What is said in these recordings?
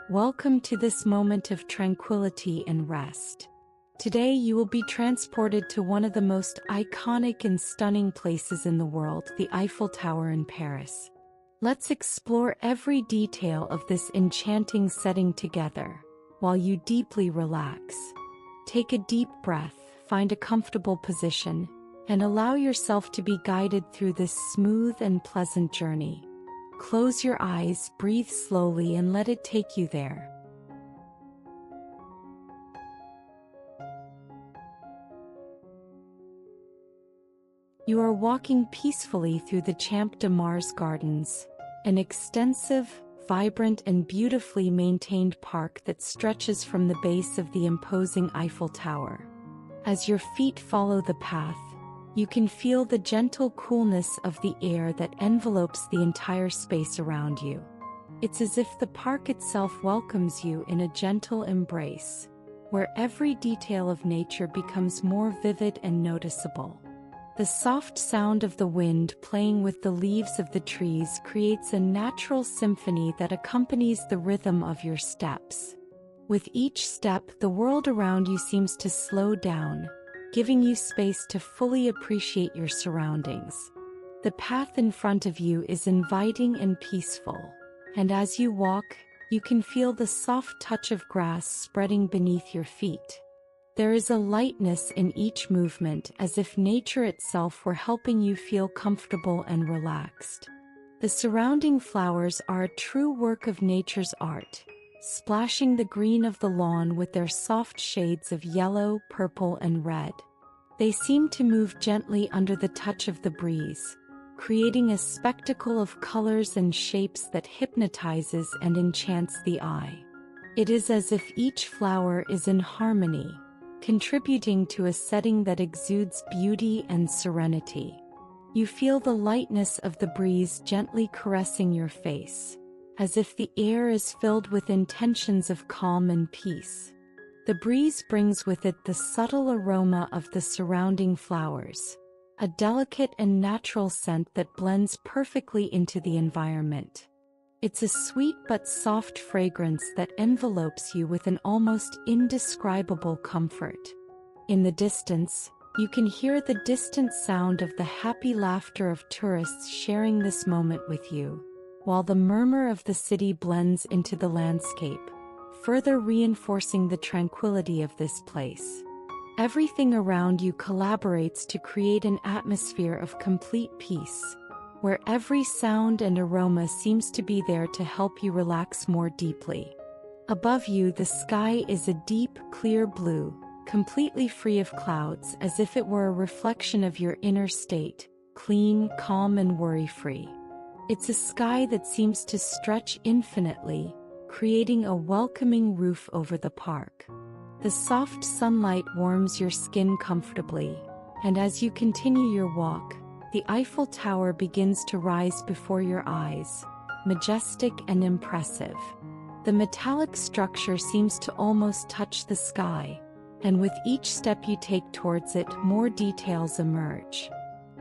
Welcome to this moment of tranquility and rest. Today you will be transported to one of the most iconic and stunning places in the world, the Eiffel Tower in Paris. Let's explore every detail of this enchanting setting together, while you deeply relax. Take a deep breath, find a comfortable position, and allow yourself to be guided through this smooth and pleasant journey. Close your eyes, breathe slowly, and let it take you there. You are walking peacefully through the Champ de Mars Gardens, an extensive, vibrant and beautifully maintained park that stretches from the base of the imposing Eiffel Tower. As your feet follow the path, you can feel the gentle coolness of the air that envelopes the entire space around you. It's as if the park itself welcomes you in a gentle embrace, where every detail of nature becomes more vivid and noticeable. The soft sound of the wind playing with the leaves of the trees creates a natural symphony that accompanies the rhythm of your steps. With each step, the world around you seems to slow down, giving you space to fully appreciate your surroundings. The path in front of you is inviting and peaceful, and as you walk, you can feel the soft touch of grass spreading beneath your feet. There is a lightness in each movement, as if nature itself were helping you feel comfortable and relaxed. The surrounding flowers are a true work of nature's art, splashing the green of the lawn with their soft shades of yellow, purple, and red. They seem to move gently under the touch of the breeze, creating a spectacle of colors and shapes that hypnotizes and enchants the eye. It is as if each flower is in harmony, contributing to a setting that exudes beauty and serenity. You feel the lightness of the breeze gently caressing your face, as if the air is filled with intentions of calm and peace. The breeze brings with it the subtle aroma of the surrounding flowers, a delicate and natural scent that blends perfectly into the environment. It's a sweet but soft fragrance that envelopes you with an almost indescribable comfort. In the distance, you can hear the distant sound of the happy laughter of tourists sharing this moment with you, while the murmur of the city blends into the landscape, further reinforcing the tranquility of this place. Everything around you collaborates to create an atmosphere of complete peace, where every sound and aroma seems to be there to help you relax more deeply. Above you, the sky is a deep, clear blue, completely free of clouds, as if it were a reflection of your inner state, clean, calm, and worry-free. It's a sky that seems to stretch infinitely, creating a welcoming roof over the park. The soft sunlight warms your skin comfortably, and as you continue your walk, the Eiffel Tower begins to rise before your eyes, majestic and impressive. The metallic structure seems to almost touch the sky, and with each step you take towards it, more details emerge.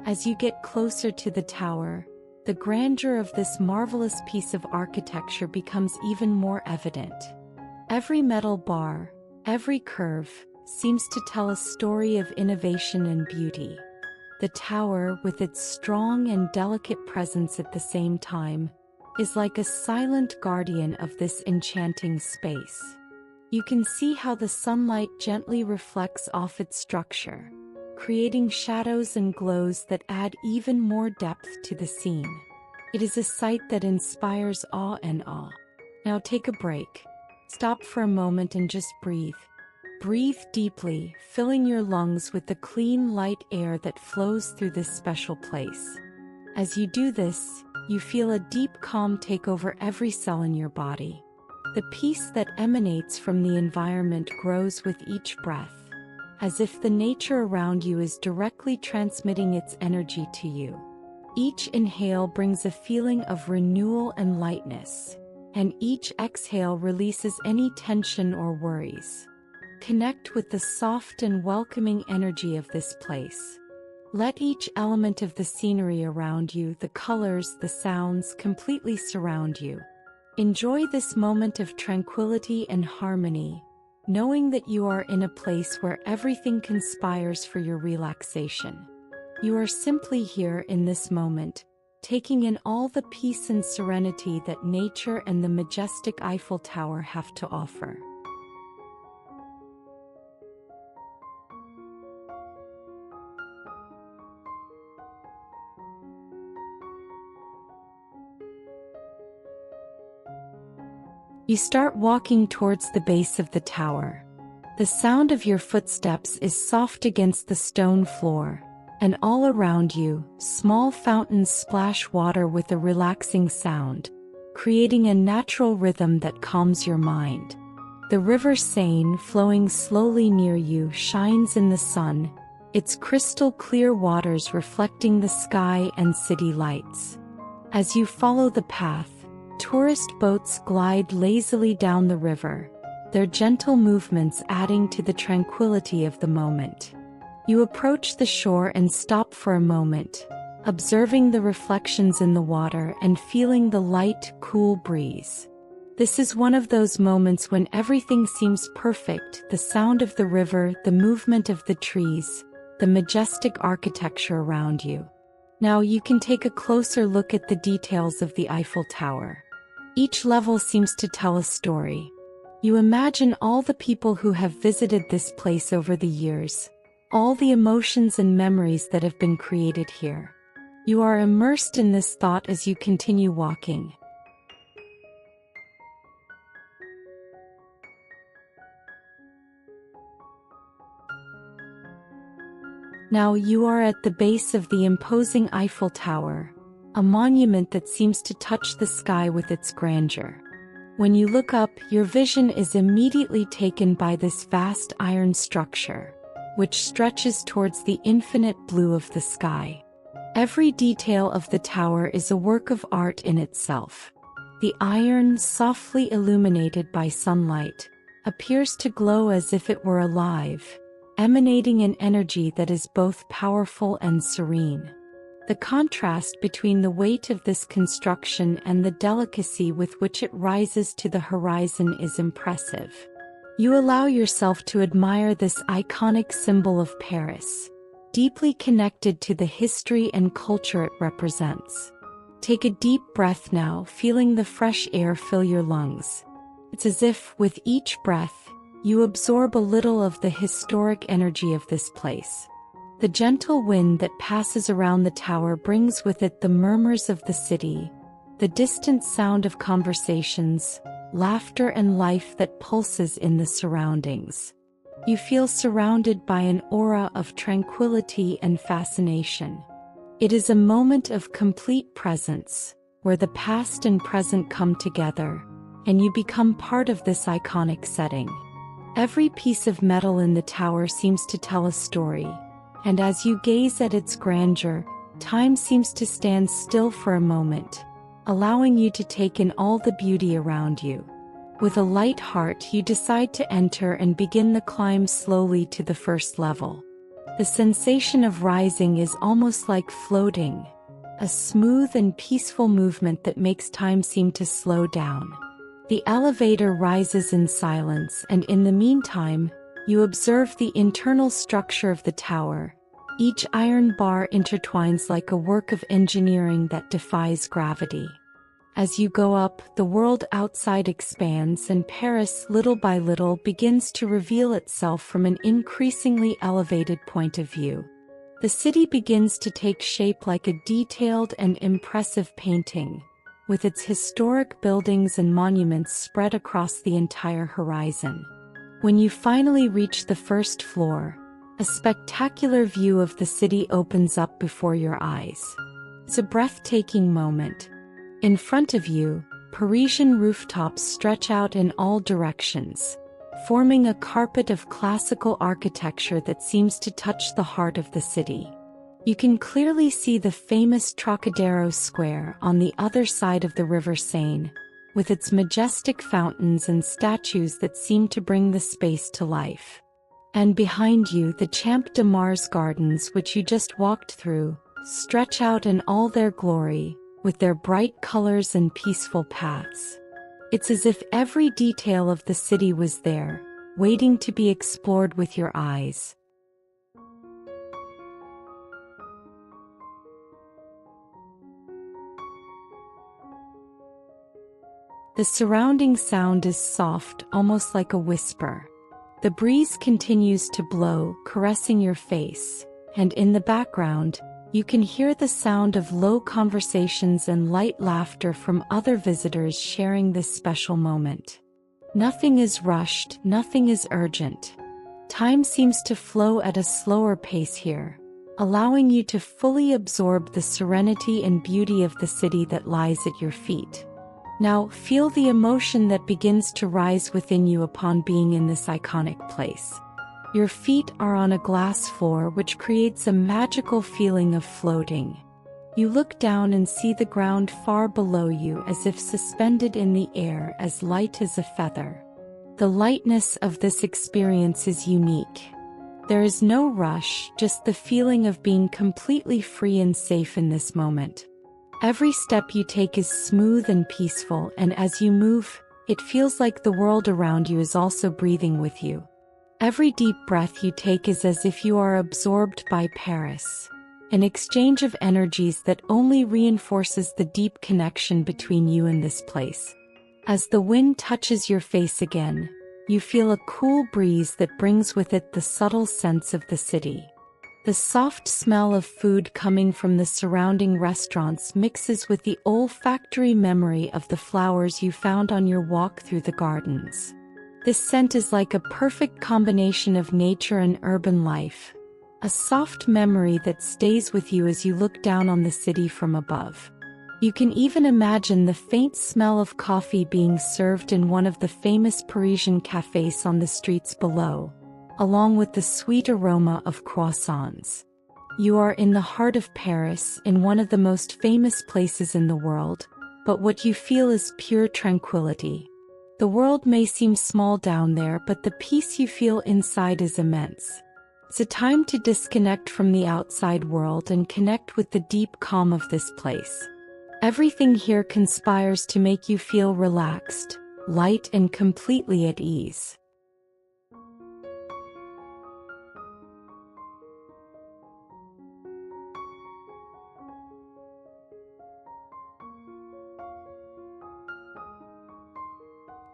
As you get closer to the tower, the grandeur of this marvelous piece of architecture becomes even more evident. Every metal bar, every curve, seems to tell a story of innovation and beauty. The tower, with its strong and delicate presence at the same time, is like a silent guardian of this enchanting space. You can see how the sunlight gently reflects off its structure, creating shadows and glows that add even more depth to the scene. It is a sight that inspires awe and awe. Now take a break. Stop for a moment and just breathe. Breathe deeply, filling your lungs with the clean, light air that flows through this special place. As you do this, you feel a deep calm take over every cell in your body. The peace that emanates from the environment grows with each breath, as if the nature around you is directly transmitting its energy to you. Each inhale brings a feeling of renewal and lightness, and each exhale releases any tension or worries. Connect with the soft and welcoming energy of this place. Let each element of the scenery around you, the colors, the sounds, completely surround you. Enjoy this moment of tranquility and harmony, knowing that you are in a place where everything conspires for your relaxation. You are simply here in this moment, taking in all the peace and serenity that nature and the majestic Eiffel Tower have to offer. You start walking towards the base of the tower. The sound of your footsteps is soft against the stone floor, and all around you, small fountains splash water with a relaxing sound, creating a natural rhythm that calms your mind. The river Seine, flowing slowly near you, shines in the sun, its crystal clear waters reflecting the sky and city lights. As you follow the path, tourist boats glide lazily down the river, their gentle movements adding to the tranquility of the moment. You approach the shore and stop for a moment, observing the reflections in the water and feeling the light, cool breeze. This is one of those moments when everything seems perfect: the sound of the river, the movement of the trees, the majestic architecture around you. Now you can take a closer look at the details of the Eiffel Tower. Each level seems to tell a story. You imagine all the people who have visited this place over the years, all the emotions and memories that have been created here. You are immersed in this thought as you continue walking. Now you are at the base of the imposing Eiffel Tower, a monument that seems to touch the sky with its grandeur. When you look up, your vision is immediately taken by this vast iron structure, which stretches towards the infinite blue of the sky. Every detail of the tower is a work of art in itself. The iron, softly illuminated by sunlight, appears to glow as if it were alive, emanating an energy that is both powerful and serene. The contrast between the weight of this construction and the delicacy with which it rises to the horizon is impressive. You allow yourself to admire this iconic symbol of Paris, deeply connected to the history and culture it represents. Take a deep breath now, feeling the fresh air fill your lungs. It's as if, with each breath, you absorb a little of the historic energy of this place. The gentle wind that passes around the tower brings with it the murmurs of the city, the distant sound of conversations, laughter and life that pulses in the surroundings. You feel surrounded by an aura of tranquility and fascination. It is a moment of complete presence, where the past and present come together, and you become part of this iconic setting. Every piece of metal in the tower seems to tell a story, and as you gaze at its grandeur, time seems to stand still for a moment, allowing you to take in all the beauty around you. With a light heart, you decide to enter and begin the climb slowly to the first level. The sensation of rising is almost like floating, a smooth and peaceful movement that makes time seem to slow down. The elevator rises in silence, and in the meantime, you observe the internal structure of the tower. Each iron bar intertwines like a work of engineering that defies gravity. As you go up, the world outside expands, and Paris, little by little, begins to reveal itself from an increasingly elevated point of view. The city begins to take shape like a detailed and impressive painting, with its historic buildings and monuments spread across the entire horizon. When you finally reach the first floor, a spectacular view of the city opens up before your eyes. It's a breathtaking moment. In front of you, Parisian rooftops stretch out in all directions, forming a carpet of classical architecture that seems to touch the heart of the city. You can clearly see the famous Trocadero Square on the other side of the river Seine, with its majestic fountains and statues that seem to bring the space to life. And behind you, the Champ de Mars gardens, which you just walked through, stretch out in all their glory, with their bright colors and peaceful paths. It's as if every detail of the city was there, waiting to be explored with your eyes. The surrounding sound is soft, almost like a whisper. The breeze continues to blow, caressing your face, and in the background, you can hear the sound of low conversations and light laughter from other visitors sharing this special moment. Nothing is rushed, nothing is urgent. Time seems to flow at a slower pace here, allowing you to fully absorb the serenity and beauty of the city that lies at your feet. Now, feel the emotion that begins to rise within you upon being in this iconic place. Your feet are on a glass floor, which creates a magical feeling of floating. You look down and see the ground far below you, as if suspended in the air, as light as a feather. The lightness of this experience is unique. There is no rush, just the feeling of being completely free and safe in this moment. Every step you take is smooth and peaceful, and as you move, it feels like the world around you is also breathing with you. Every deep breath you take is as if you are absorbed by Paris, an exchange of energies that only reinforces the deep connection between you and this place. As the wind touches your face again, you feel a cool breeze that brings with it the subtle sense of the city. The soft smell of food coming from the surrounding restaurants mixes with the olfactory memory of the flowers you found on your walk through the gardens. This scent is like a perfect combination of nature and urban life, a soft memory that stays with you as you look down on the city from above. You can even imagine the faint smell of coffee being served in one of the famous Parisian cafes on the streets below, along with the sweet aroma of croissants. You are in the heart of Paris, in one of the most famous places in the world, but what you feel is pure tranquility. The world may seem small down there, but the peace you feel inside is immense. It's a time to disconnect from the outside world and connect with the deep calm of this place. Everything here conspires to make you feel relaxed, light, and completely at ease.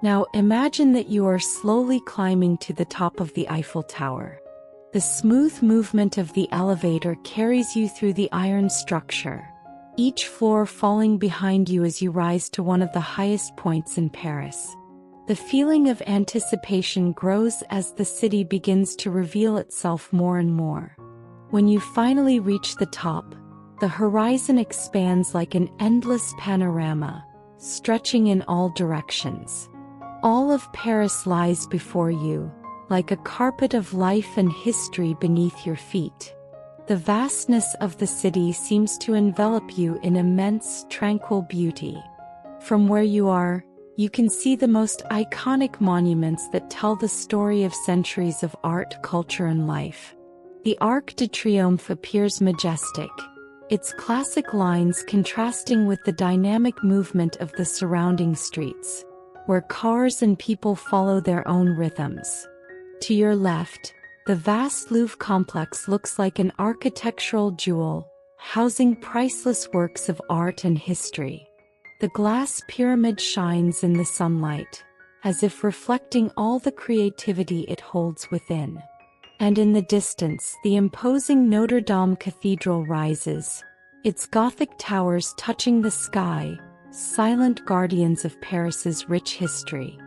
Now imagine that you are slowly climbing to the top of the Eiffel Tower. The smooth movement of the elevator carries you through the iron structure, each floor falling behind you as you rise to one of the highest points in Paris. The feeling of anticipation grows as the city begins to reveal itself more and more. When you finally reach the top, the horizon expands like an endless panorama, stretching in all directions. All of Paris lies before you, like a carpet of life and history beneath your feet. The vastness of the city seems to envelop you in immense, tranquil beauty. From where you are, you can see the most iconic monuments that tell the story of centuries of art, culture, and life. The Arc de Triomphe appears majestic, its classic lines contrasting with the dynamic movement of the surrounding streets, where cars and people follow their own rhythms. To your left, the vast Louvre complex looks like an architectural jewel, housing priceless works of art and history. The glass pyramid shines in the sunlight, as if reflecting all the creativity it holds within. And in the distance, the imposing Notre Dame Cathedral rises, its Gothic towers touching the sky, silent guardians of Paris's rich history.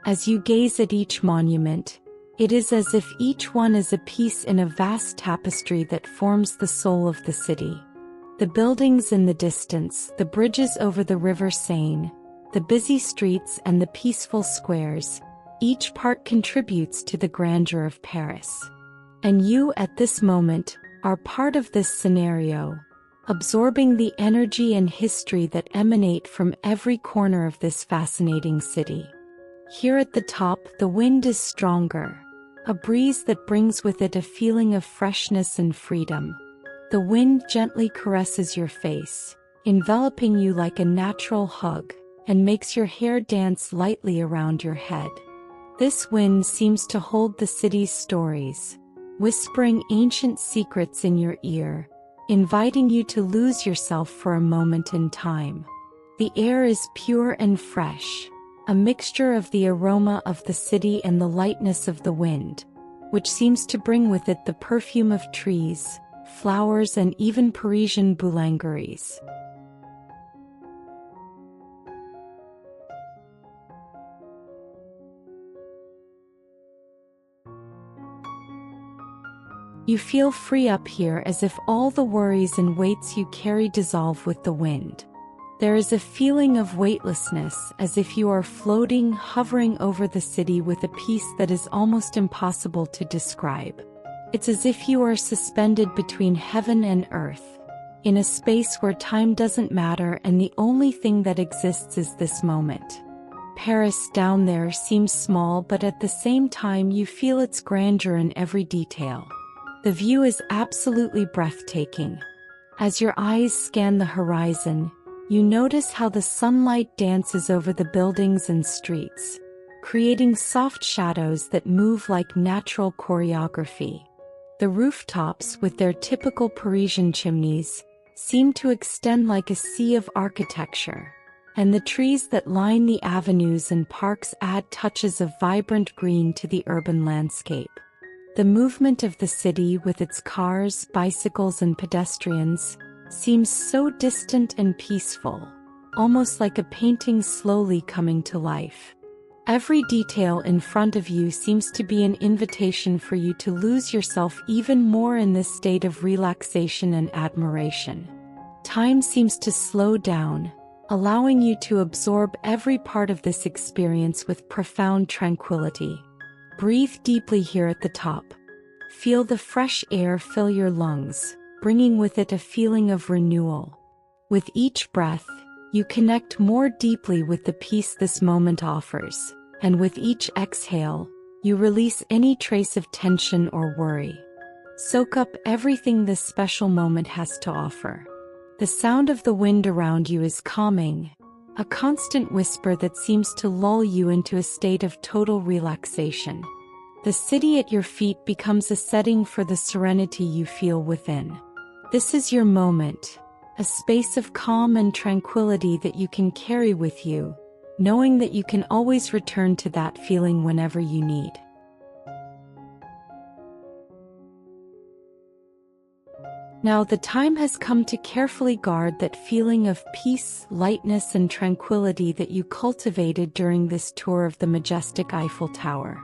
As you gaze at each monument, it is as if each one is a piece in a vast tapestry that forms the soul of the city. The buildings in the distance, the bridges over the River Seine, the busy streets and the peaceful squares, each part contributes to the grandeur of Paris. And you, at this moment, are part of this scenario, absorbing the energy and history that emanate from every corner of this fascinating city. Here at the top, the wind is stronger, a breeze that brings with it a feeling of freshness and freedom. The wind gently caresses your face, enveloping you like a natural hug, and makes your hair dance lightly around your head. This wind seems to hold the city's stories, whispering ancient secrets in your ear, inviting you to lose yourself for a moment in time. The air is pure and fresh, a mixture of the aroma of the city and the lightness of the wind, which seems to bring with it the perfume of trees, flowers, and even Parisian boulangeries. You feel free up here, as if all the worries and weights you carry dissolve with the wind. There is a feeling of weightlessness, as if you are floating, hovering over the city with a peace that is almost impossible to describe. It's as if you are suspended between heaven and earth, in a space where time doesn't matter and the only thing that exists is this moment. Paris down there seems small, but at the same time you feel its grandeur in every detail. The view is absolutely breathtaking. As your eyes scan the horizon, you notice how the sunlight dances over the buildings and streets, creating soft shadows that move like natural choreography. The rooftops, with their typical Parisian chimneys, seem to extend like a sea of architecture, and the trees that line the avenues and parks add touches of vibrant green to the urban landscape. The movement of the city, with its cars, bicycles, and pedestrians, seems so distant and peaceful, almost like a painting slowly coming to life. Every detail in front of you seems to be an invitation for you to lose yourself even more in this state of relaxation and admiration. Time seems to slow down, allowing you to absorb every part of this experience with profound tranquility. Breathe deeply here at the top. Feel the fresh air fill your lungs, bringing with it a feeling of renewal. With each breath, you connect more deeply with the peace this moment offers, and with each exhale, you release any trace of tension or worry. Soak up everything this special moment has to offer. The sound of the wind around you is calming, a constant whisper that seems to lull you into a state of total relaxation. The city at your feet becomes a setting for the serenity you feel within. This is your moment, a space of calm and tranquility that you can carry with you, knowing that you can always return to that feeling whenever you need. Now the time has come to carefully guard that feeling of peace, lightness, and tranquility that you cultivated during this tour of the majestic Eiffel Tower.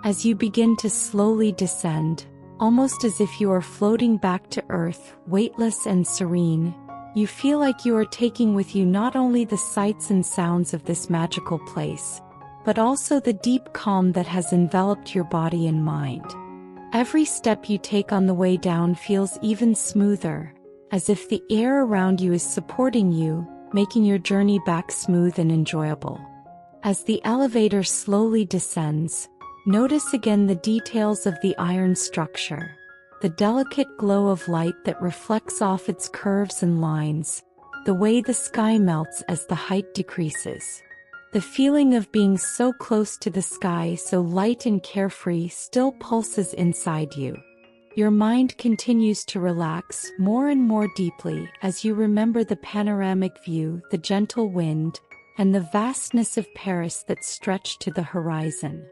As you begin to slowly descend, almost as if you are floating back to earth, weightless and serene, you feel like you are taking with you not only the sights and sounds of this magical place, but also the deep calm that has enveloped your body and mind. Every step you take on the way down feels even smoother, as if the air around you is supporting you, making your journey back smooth and enjoyable. As the elevator slowly descends, notice again the details of the iron structure, the delicate glow of light that reflects off its curves and lines, the way the sky melts as the height decreases. The feeling of being so close to the sky, so light and carefree, still pulses inside you. Your mind continues to relax more and more deeply as you remember the panoramic view, the gentle wind, and the vastness of Paris that stretched to the horizon.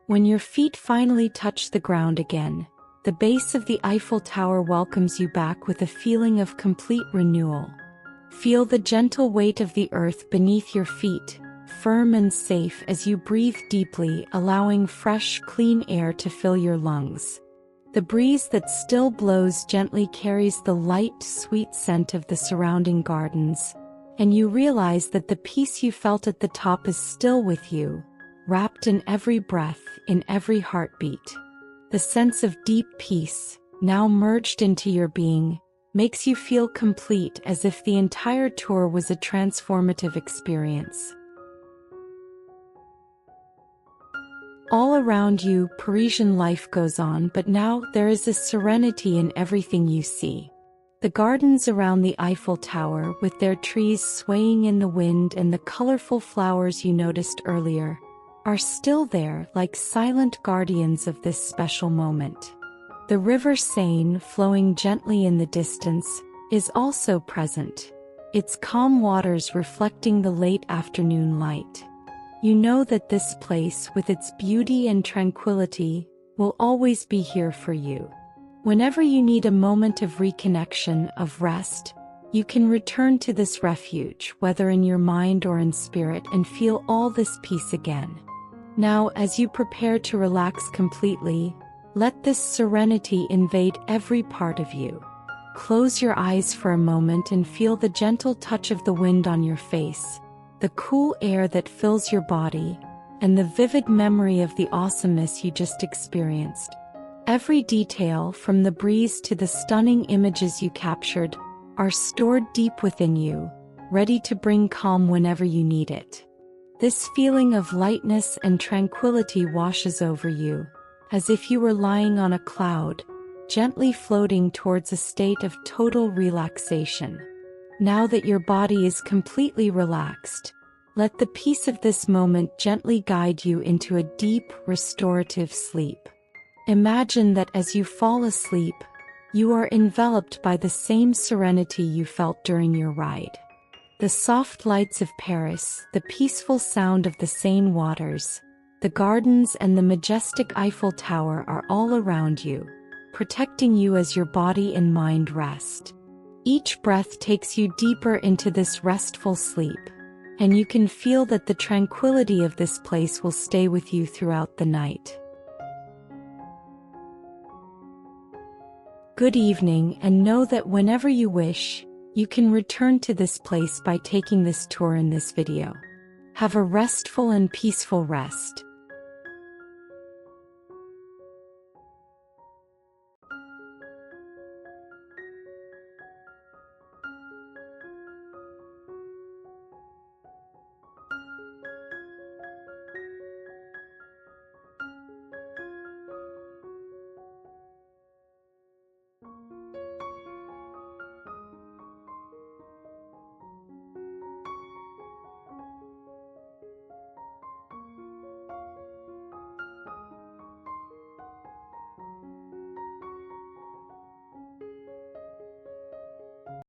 When your feet finally touch the ground again, the base of the Eiffel Tower welcomes you back with a feeling of complete renewal. Feel the gentle weight of the earth beneath your feet, firm and safe as you breathe deeply, allowing fresh, clean air to fill your lungs. The breeze that still blows gently carries the light, sweet scent of the surrounding gardens, and you realize that the peace you felt at the top is still with you, wrapped in every breath, in every heartbeat. The sense of deep peace, now merged into your being, makes you feel complete, as if the entire tour was a transformative experience. All around you, Parisian life goes on, but now there is a serenity in everything you see. The gardens around the Eiffel Tower, with their trees swaying in the wind and the colorful flowers you noticed earlier, are still there like silent guardians of this special moment. The river Seine, flowing gently in the distance, is also present, its calm waters reflecting the late afternoon light. You know that this place, with its beauty and tranquility, will always be here for you. Whenever you need a moment of reconnection, of rest, you can return to this refuge, whether in your mind or in spirit, and feel all this peace again. Now, as you prepare to relax completely, let this serenity invade every part of you. Close your eyes for a moment and feel the gentle touch of the wind on your face, the cool air that fills your body, and the vivid memory of the awesomeness you just experienced. Every detail, from the breeze to the stunning images you captured, are stored deep within you, ready to bring calm whenever you need it. This feeling of lightness and tranquility washes over you, as if you were lying on a cloud, gently floating towards a state of total relaxation. Now that your body is completely relaxed, let the peace of this moment gently guide you into a deep, restorative sleep. Imagine that as you fall asleep, you are enveloped by the same serenity you felt during your ride. The soft lights of Paris, the peaceful sound of the Seine waters, the gardens and the majestic Eiffel Tower are all around you, protecting you as your body and mind rest. Each breath takes you deeper into this restful sleep, and you can feel that the tranquility of this place will stay with you throughout the night. Good evening, and know that whenever you wish, you can return to this place by taking this tour in this video. Have a restful and peaceful rest.